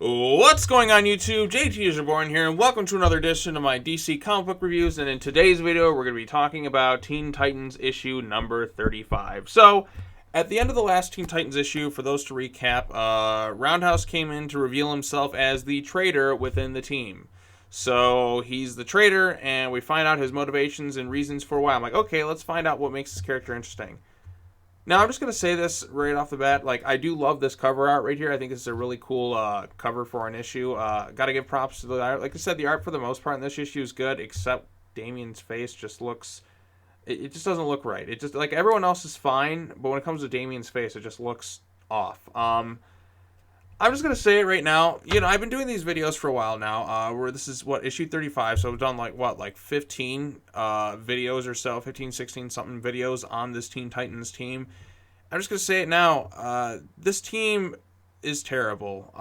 What's going on YouTube? JT is reborn here, and welcome to another edition of my DC comic book reviews. And in today's video, we're going to be talking about Teen Titans issue number 35. So, at the end of the last Teen Titans issue, for those to recap, Roundhouse came in to reveal himself as the traitor within the team. So, he's the traitor, and we find out his motivations and reasons for why. I'm like, okay, let's find out what makes this character interesting. Now, I'm just going to say this right off the bat. Like, I do love this cover art right here. I think this is a really cool cover for an issue. Got to give props to the art. Like I said, the art for the most part in this issue is good, except Damien's face just looks... It just doesn't look right. It just, like, everyone else is fine, but when it comes to Damien's face, it just looks off. I'm just going to say it right now. You know, I've been doing these videos for a while now, where this is, issue 35, so I've done, like 15 videos or so, 15, 16 something videos on this Teen Titans team. I'm just going to say it now. This team is terrible.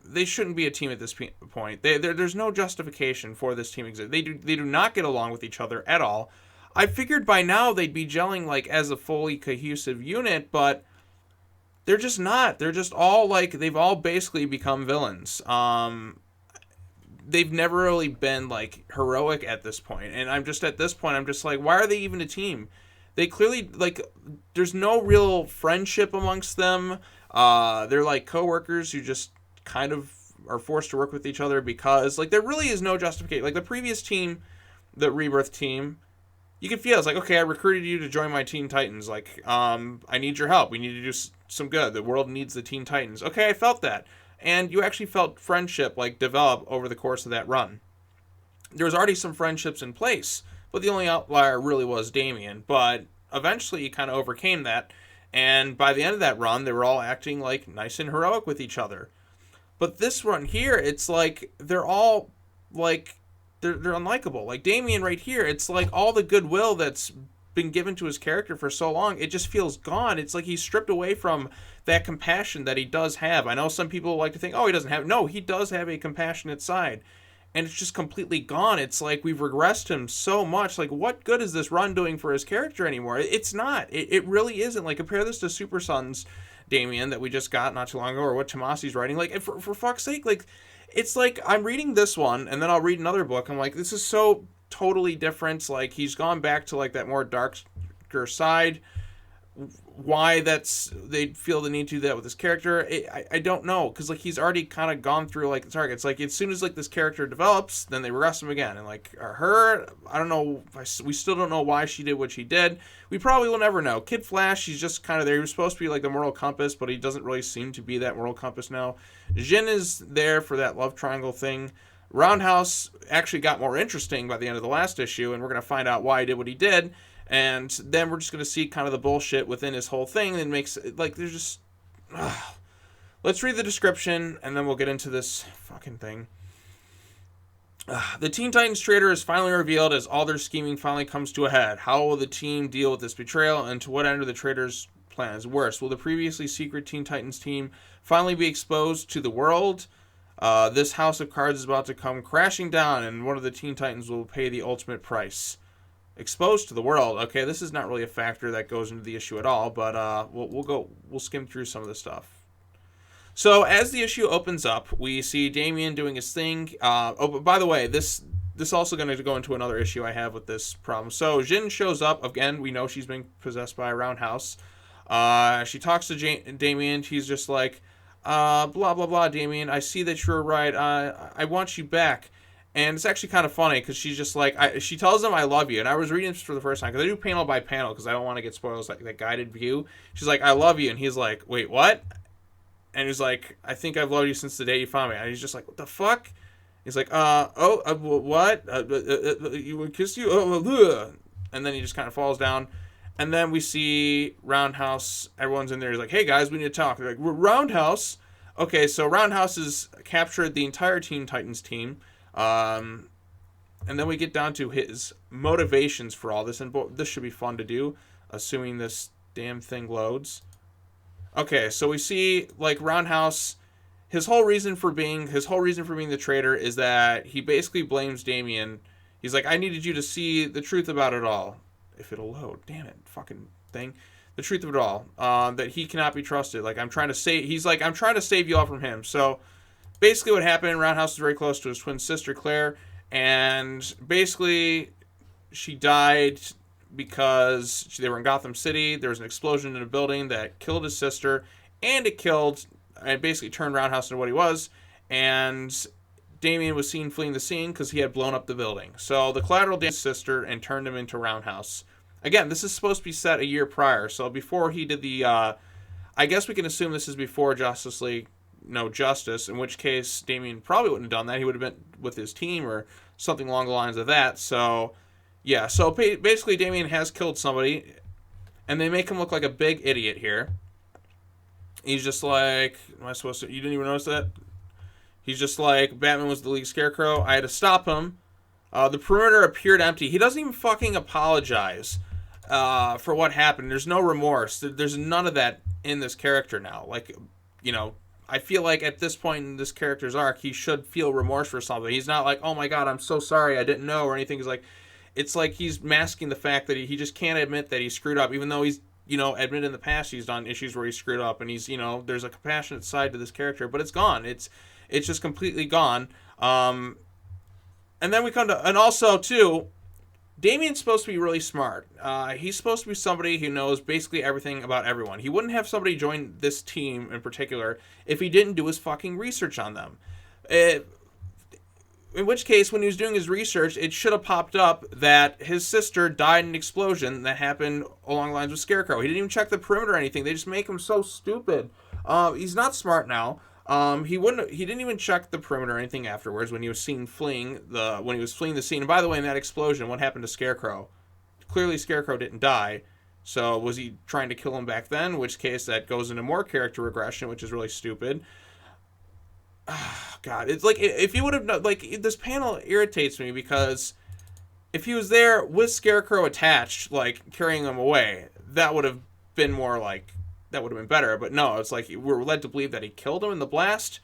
They shouldn't be a team at this point. There's no justification for this team existing. They do not get along with each other at all. I figured by now they'd be gelling, like, as a fully cohesive unit, but... they're just not. They're just all, like, they've all basically become villains. They've never really been, like, heroic at this point. And at this point, I'm just like, why are they even a team? They clearly, like, there's no real friendship amongst them. They're, like, coworkers who just kind of are forced to work with each other because, like, there really is no justification. Like, the previous team, the Rebirth team, you can feel it's like, okay, I recruited you to join my Teen Titans. Like, I need your help. We need to do some good. The world needs the Teen Titans. Okay, I felt that. And you actually felt friendship, like, develop over the course of that run. There was already some friendships in place, but the only outlier really was Damien. But eventually you kind of overcame that. And by the end of that run, they were all acting, like, nice and heroic with each other. But this run here, it's like, they're all, like... They're unlikable. Like, Damien right here, it's like all the goodwill that's been given to his character for so long, it just feels gone. It's like he's stripped away from that compassion that he does have. I know some people like to think, oh, he doesn't have... No, he does have a compassionate side. And it's just completely gone. It's like we've regressed him so much. Like, what good is this run doing for his character anymore? It's not. It really isn't. Like, compare this to Super Sons Damien that we just got not too long ago, or what Tomasi's writing. Like, for fuck's sake, like... It's like I'm reading this one, and then I'll read another book. I'm like, this is so totally different. Like, he's gone back to, like, that more darker side. Why they feel the need to do that with this character, I don't know. Because, like, he's already kind of gone through, like, the targets. Like, as soon as, like, this character develops, then they regress him again. And, like, her, I don't know. We still don't know why she did what she did. We probably will never know. Kid Flash, he's just kind of there. He was supposed to be, like, the moral compass, but he doesn't really seem to be that moral compass now. Jin is there for that love triangle thing. Roundhouse actually got more interesting by the end of the last issue, and we're going to find out why he did what he did. And then we're just going to see kind of the bullshit within his whole thing and makes it, like, there's just... Let's read the description, and then we'll get into this fucking thing. The Teen Titans traitor is finally revealed as all their scheming finally comes to a head. How will the team deal with this betrayal, and to what end are the traitor's plans? Worse, will the previously secret Teen Titans team finally be exposed to the world? This house of cards is about to come crashing down, and one of the Teen Titans will pay the ultimate price. Exposed to the world. Okay, this is not really a factor that goes into the issue at all, but we'll skim through some of this stuff. So as the issue opens up, we see Damien doing his thing. But by the way, this also going to go into another issue I have with this problem. So Jin shows up again. We know she's been possessed by a Roundhouse. She talks to Damien. He's just like, blah blah blah. Damien, I see that you're right. I want you back. And it's actually kind of funny because she's just like, she tells him, I love you. And I was reading this for the first time because I do panel by panel because I don't want to get spoilers, like that guided view. She's like, I love you. And he's like, wait, what? And he's like, I think I've loved you since the day you found me. And he's just like, what the fuck? He's like, what? You would kiss you? And then he just kind of falls down. And then we see Roundhouse. Everyone's in there. He's like, hey, guys, we need to talk. They're like, Roundhouse? Okay, so Roundhouse has captured the entire Teen Titans team. And then we get down to his motivations for all this, and this should be fun to do, assuming this damn thing loads. Okay, so we see, like, Roundhouse, his whole reason for being the traitor is that he basically blames Damien. He's like, I needed you to see the truth about it all. If it'll load, damn it, fucking thing. The truth of it all, that he cannot be trusted. Like, he's like, I'm trying to save you all from him. So basically what happened, Roundhouse was very close to his twin sister, Claire, and basically she died because they were in Gotham City. There was an explosion in a building that killed his sister, and it basically turned Roundhouse into what he was, and Damian was seen fleeing the scene because he had blown up the building. So the collateral damaged his sister and turned him into Roundhouse. Again, this is supposed to be set a year prior, so before he did the, I guess we can assume this is before Justice League No Justice, in which case Damian probably wouldn't have done that. He would have been with his team or something along the lines of that. So, yeah, so basically Damian has killed somebody, and they make him look like a big idiot here. He's just like, am I supposed to, you didn't even notice that? He's just like, Batman was the League Scarecrow. I had to stop him. The perimeter appeared empty. He doesn't even fucking apologize for what happened. There's no remorse. There's none of that in this character now. Like, you know, I feel like at this point in this character's arc, he should feel remorse for something. He's not like, oh my god, I'm so sorry, I didn't know, or anything. It's like he's masking the fact that he just can't admit that he screwed up, even though he's, you know, admitted in the past he's done issues where he screwed up, and he's, you know, there's a compassionate side to this character, but it's gone. It's just completely gone. And then we come to, and also too, Damian's supposed to be really smart. He's supposed to be somebody who knows basically everything about everyone. He wouldn't have somebody join this team in particular if he didn't do his fucking research on them. In which case, when he was doing his research, it should have popped up that his sister died in an explosion that happened along the lines with Scarecrow. He didn't even check the perimeter or anything. They just make him so stupid. He's not smart now. He didn't even check the perimeter or anything afterwards when he was seen fleeing the scene. And by the way, in that explosion, what happened to Scarecrow? Clearly Scarecrow didn't die. So was he trying to kill him back then? In which case that goes into more character regression, which is really stupid. God, it's like, if he would have, like, this panel irritates me because if he was there with Scarecrow attached, like, carrying him away, that would have been more like, that would have been better. But no, it's like we're led to believe that he killed him in the blast,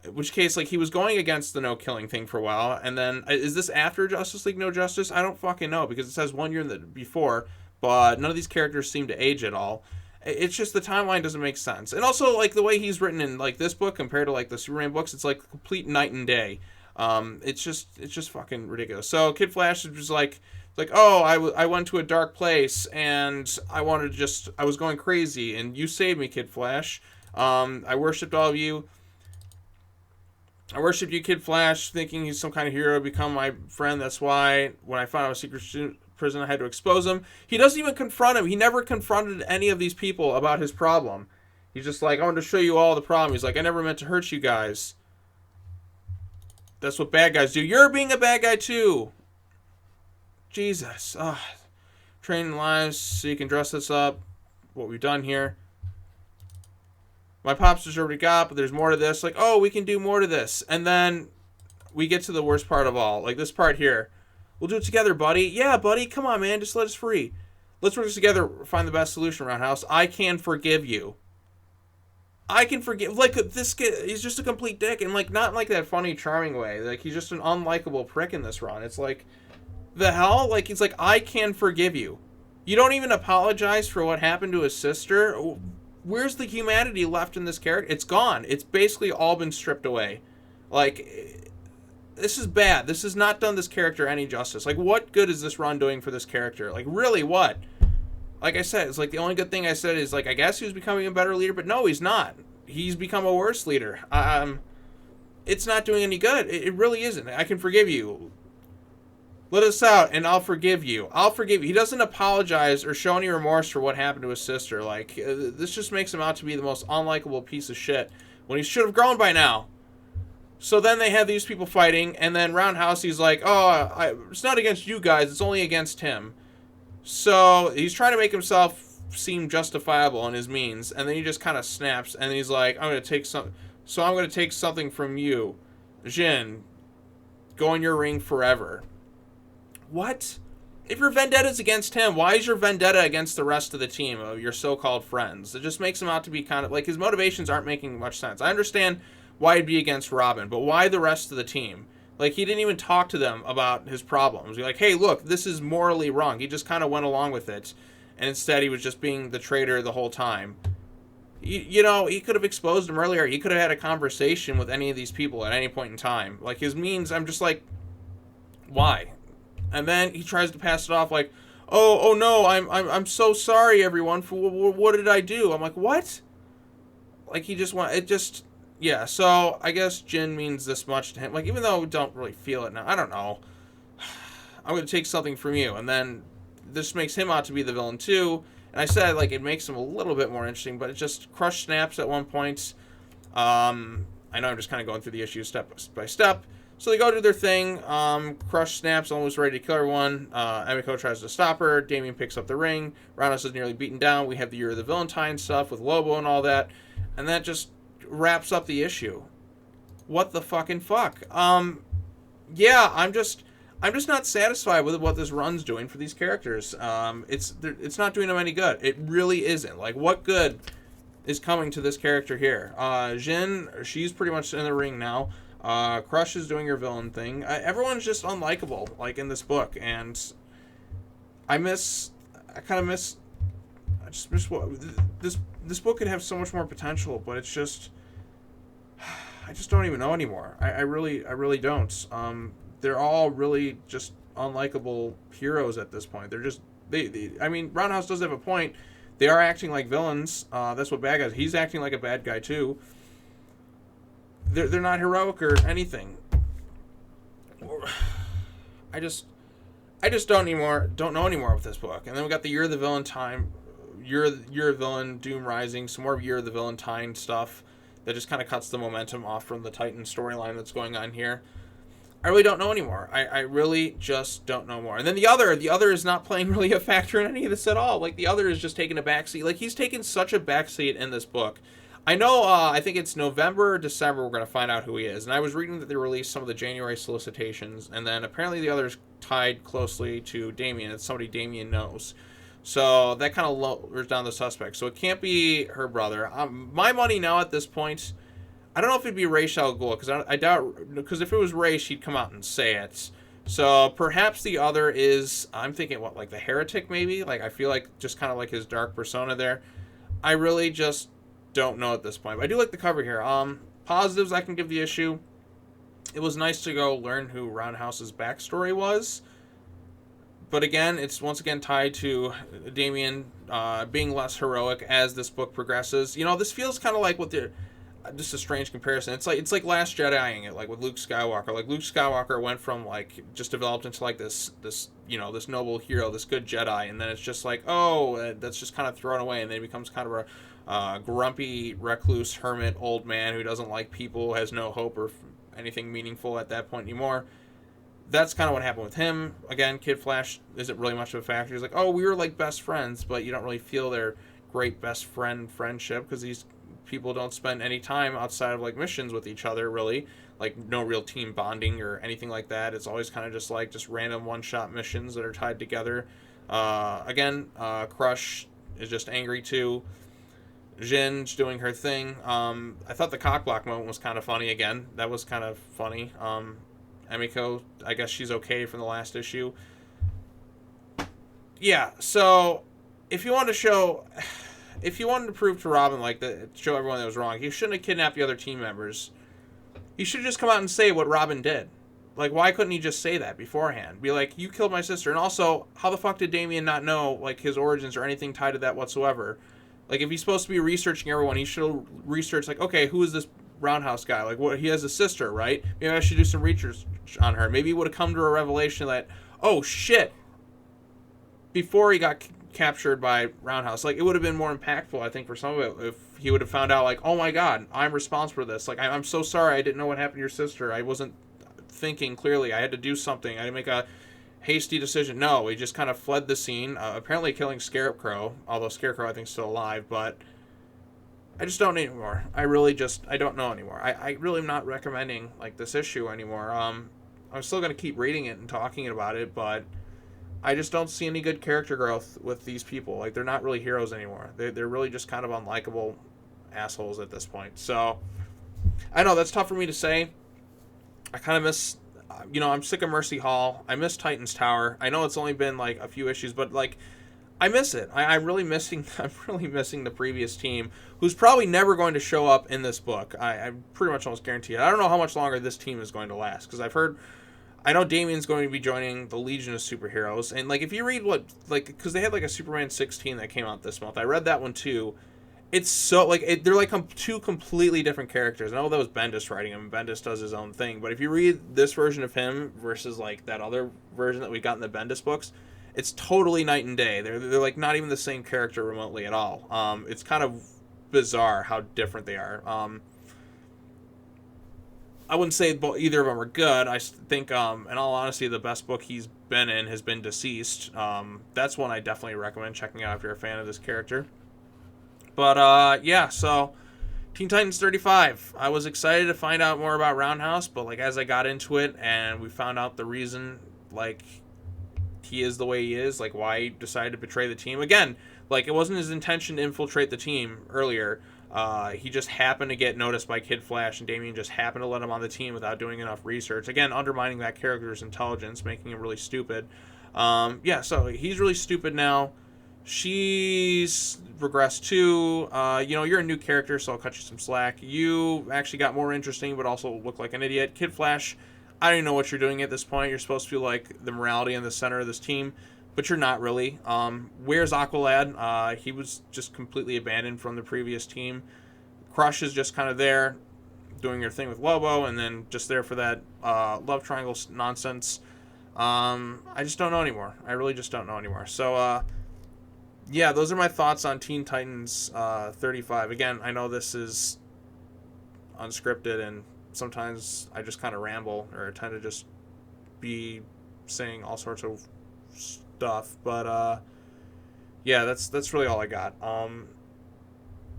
in which case, like, he was going against the no-killing thing for a while, and then, is this after Justice League No Justice? I don't fucking know, because it says 1 year before, but none of these characters seem to age at all. It's just the timeline doesn't make sense. And also, like, the way he's written in, like, this book compared to, like, the Superman books, it's, like, complete night and day. It's just fucking ridiculous. So Kid Flash is just like, oh, I went to a dark place, and I was going crazy, and you saved me, Kid Flash. I worshipped all of you. I worshipped you, Kid Flash, thinking he's some kind of hero, become my friend. That's why, when I found out a secret prison, I had to expose him. He doesn't even confront him. He never confronted any of these people about his problem. He's just like, I want to show you all the problem. He's like, I never meant to hurt you guys. That's what bad guys do. You're being a bad guy too. Jesus. Training lies so you can dress this up. What we've done here. My pops already got, but there's more to this. Like, oh, we can do more to this. And then we get to the worst part of all. Like this part here. We'll do it together, buddy. Yeah, buddy. Come on, man. Just let us free. Let's work together. Find the best solution, Roundhouse. I can forgive you. I can forgive. Like, this kid, he's just a complete dick. And, like, not in, like, that funny, charming way. Like, he's just an unlikable prick in this run. It's like, the hell? Like, he's like, I can forgive you. You don't even apologize for what happened to his sister? Where's the humanity left in this character? It's gone. It's basically all been stripped away. Like, this is bad. This has not done this character any justice. Like, what good is this run doing for this character? Like, really, what? Like I said, it's like the only good thing I said is, like, I guess he was becoming a better leader, but no, he's not. He's become a worse leader. It's not doing any good. It really isn't. I can forgive you. Let us out, and I'll forgive you. I'll forgive you. He doesn't apologize or show any remorse for what happened to his sister. Like, this just makes him out to be the most unlikable piece of shit when he should have grown by now. So then they have these people fighting, and then Roundhouse, he's like, oh, it's not against you guys, it's only against him. So he's trying to make himself seem justifiable in his means, and then he just kind of snaps, and he's like, I'm going to take something from you. Jin, go in your ring forever. What? If your vendetta's against him, why is your vendetta against the rest of the team of your so-called friends? It just makes him out to be kind of, like, his motivations aren't making much sense. I understand why he'd be against Robin, but why the rest of the team? Like, he didn't even talk to them about his problems. He's like, hey, look, this is morally wrong. He just kind of went along with it. And instead, he was just being the traitor the whole time. he could have exposed him earlier. He could have had a conversation with any of these people at any point in time. Like, his means, I'm just like, why? And then he tries to pass it off like, oh no, I'm so sorry, everyone, for what did I do? I'm like, what? Like, yeah. So I guess Jin means this much to him. Like, even though we don't really feel it now, I don't know. I'm gonna take something from you, and then this makes him out to be the villain too. And I said, like, it makes him a little bit more interesting, but it just Crush snaps at one point. I know I'm just kind of going through the issues step by step. So they go do their thing. Crush snaps, almost ready to kill everyone. Emiko tries to stop her. Damien picks up the ring. Roundhouse is nearly beaten down. We have the Year of the Valentine stuff with Lobo and all that. And that just wraps up the issue. What the fucking fuck? Yeah, I'm just not satisfied with what this run's doing for these characters. It's not doing them any good. It really isn't. Like, what good is coming to this character here? Jin, she's pretty much in the ring now. Crush is doing her villain thing. Everyone's just unlikable, like, in this book, and I just miss what this book could have so much more potential, but it's just, I just don't even know anymore. I really don't. They're all really just unlikable heroes at this point. They're just I mean, Roundhouse does have a point. They are acting like villains. That's what bad guys. He's acting like a bad guy too. They're not heroic or anything. I just don't know anymore with this book. And then we got the Year of the Valentine, Year of Villain, Doom Rising, some more Year of the Valentine stuff that just kind of cuts the momentum off from the Titan storyline that's going on here. I really don't know anymore. I really just don't know more. And then the other is not playing really a factor in any of this at all. Like, the other is just taking a backseat. Like, he's taken such a backseat in this book. I know, I think it's November or December we're going to find out who he is. And I was reading that they released some of the January solicitations, and then apparently the other's tied closely to Damien. It's somebody Damien knows. So that kind of lowers down the suspect. So it can't be her brother. My money now at this point, I don't know if it'd be Ra's al Ghul, because I doubt, because if it was Ra's, she'd come out and say it. So perhaps the other is, I'm thinking, what, like the Heretic maybe? Like, I feel like just kind of like his dark persona there. I really just don't know at this point. But I do like the cover here. Positives I can give the issue. It was nice to go learn who Roundhouse's backstory was. But again, it's once again tied to Damien being less heroic as this book progresses. You know, this feels kind of like what the just a strange comparison. It's like Last Jediing it, like with Luke Skywalker. Like, Luke Skywalker went from like just developed into like this this noble hero, this good Jedi, and then it's just like, that's just kind of thrown away, and then he becomes kind of a grumpy, recluse, hermit, old man who doesn't like people, has no hope or anything meaningful at that point anymore. That's kind of what happened with him. Again, Kid Flash isn't really much of a factor. He's like, we were like best friends, but you don't really feel their great best friendship because these people don't spend any time outside of like missions with each other, really. Like, no real team bonding or anything like that. It's always kind of just like random one-shot missions that are tied together. Again, Crush is just angry too. Jin's doing her thing. I thought the cockblock moment was kind of funny again. That was kind of funny. Emiko, I guess she's okay from the last issue. Yeah, so if you wanted to prove to Robin, like, show everyone that was wrong, he shouldn't have kidnapped the other team members. He should just come out and say what Robin did. Like, why couldn't he just say that beforehand? Be like, you killed my sister. And also, how the fuck did Damien not know, like, his origins or anything tied to that whatsoever? Like, if he's supposed to be researching everyone, he should have researched, like, okay, who is this Roundhouse guy? Like, what? He has a sister, right? Maybe I should do some research on her. Maybe he would have come to a revelation that, oh, shit, before he got captured by Roundhouse. Like, it would have been more impactful, I think, for some of it if he would have found out, like, oh my god, I'm responsible for this. Like, I'm so sorry, I didn't know what happened to your sister. I wasn't thinking clearly. I had to do something. I had to make a hasty decision. No, he just kind of fled the scene, apparently killing Scarecrow, although Scarecrow I think is still alive, but I just don't know anymore. I don't know anymore. I really am not recommending, like, this issue anymore. I'm still going to keep reading it and talking about it, but I just don't see any good character growth with these people. Like, they're not really heroes anymore. They're really just kind of unlikable assholes at this point. So, I know, that's tough for me to say. I kind of miss, I'm sick of Mercy Hall. I miss Titan's Tower. I know it's only been, like, a few issues, but, like, I miss it. I'm really missing. I'm really missing the previous team, who's probably never going to show up in this book. I pretty much almost guarantee it. I don't know how much longer this team is going to last, because I've heard. I know Damien's going to be joining the Legion of Superheroes, and like if you read because they had like a Superman 16 that came out this month. I read that one too. It's so they're like two completely different characters. I know that was Bendis writing him. Bendis does his own thing, but if you read this version of him versus like that other version that we got in the Bendis books, it's totally night and day. They're like not even the same character remotely at all. It's kind of bizarre how different they are. I wouldn't say either of them are good. I think, in all honesty, the best book he's been in has been Deceased. That's one I definitely recommend checking out if you're a fan of this character. But, yeah, so Teen Titans 35. I was excited to find out more about Roundhouse, but, like, as I got into it and we found out the reason, like, he is the way he is, like, why he decided to betray the team. Again, like, it wasn't his intention to infiltrate the team earlier. He just happened to get noticed by Kid Flash, and Damien just happened to let him on the team without doing enough research. Again, undermining that character's intelligence, making him really stupid. Yeah, so he's really stupid now. She's regressed too. You're a new character, so I'll cut you some slack. You actually got more interesting, but also look like an idiot. Kid Flash, I don't even know what you're doing at this point. You're supposed to be like the morality in the center of this team, but you're not really. Where's Aqualad? He was just completely abandoned from the previous team. Crush is just kind of there, doing her thing with Lobo, and then just there for that love triangle nonsense. I just don't know anymore. I really just don't know anymore. So, yeah, those are my thoughts on Teen Titans 35. Again, I know this is unscripted, and sometimes I just kind of ramble, or tend to just be saying all sorts of stuff, but yeah, that's really all I got.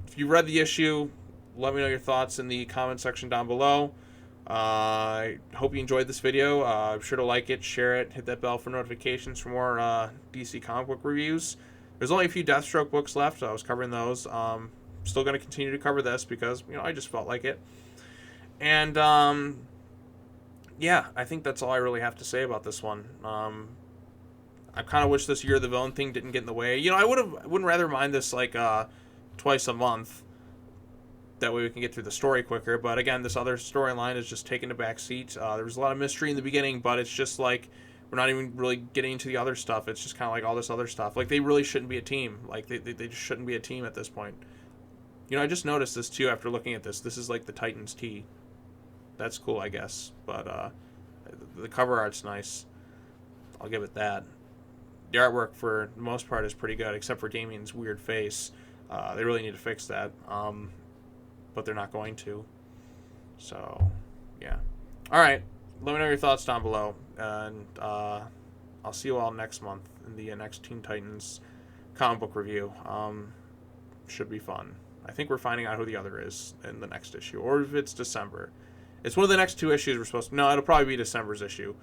If you read the issue, let me know your thoughts in the comment section down below. I hope you enjoyed this video. Be sure to like it, share it, hit that bell for notifications for more DC comic book reviews. There's only a few Deathstroke books left, so I was covering those. Still going to continue to cover this because I just felt like it. And yeah, I think that's all I really have to say about this one. I kind of wish this Year of the Villain thing didn't get in the way. I wouldn't rather mind this like twice a month. That way we can get through the story quicker. But again, this other storyline is just taking a back seat. There was a lot of mystery in the beginning, but it's just like we're not even really getting into the other stuff. It's just kind of like all this other stuff. Like they really shouldn't be a team. Like they just shouldn't be a team at this point. I just noticed this too after looking at this. This is like the Titans tee. That's cool, I guess. But the cover art's nice. I'll give it that. The artwork for the most part is pretty good, except for Damien's weird face. They really need to fix that. But they're not going to. So, yeah. All right. Let me know your thoughts down below. And I'll see you all next month in the next Teen Titans comic book review. Should be fun. I think we're finding out who the other is in the next issue. Or if it's December. It's one of the next two issues we're supposed to... No, it'll probably be December's issue.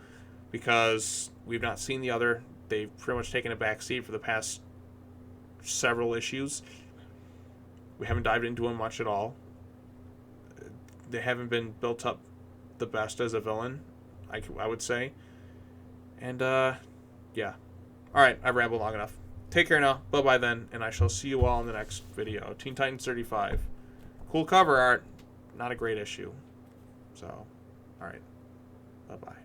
Because we've not seen the other. They've pretty much taken a back seat for the past several issues. We haven't dived into them much at all. They haven't been built up the best as a villain, I would say. And, yeah. Alright, I've rambled long enough. Take care now. Bye-bye then, and I shall see you all in the next video. Teen Titans 35. Cool cover art. Not a great issue. So, alright. Bye-bye.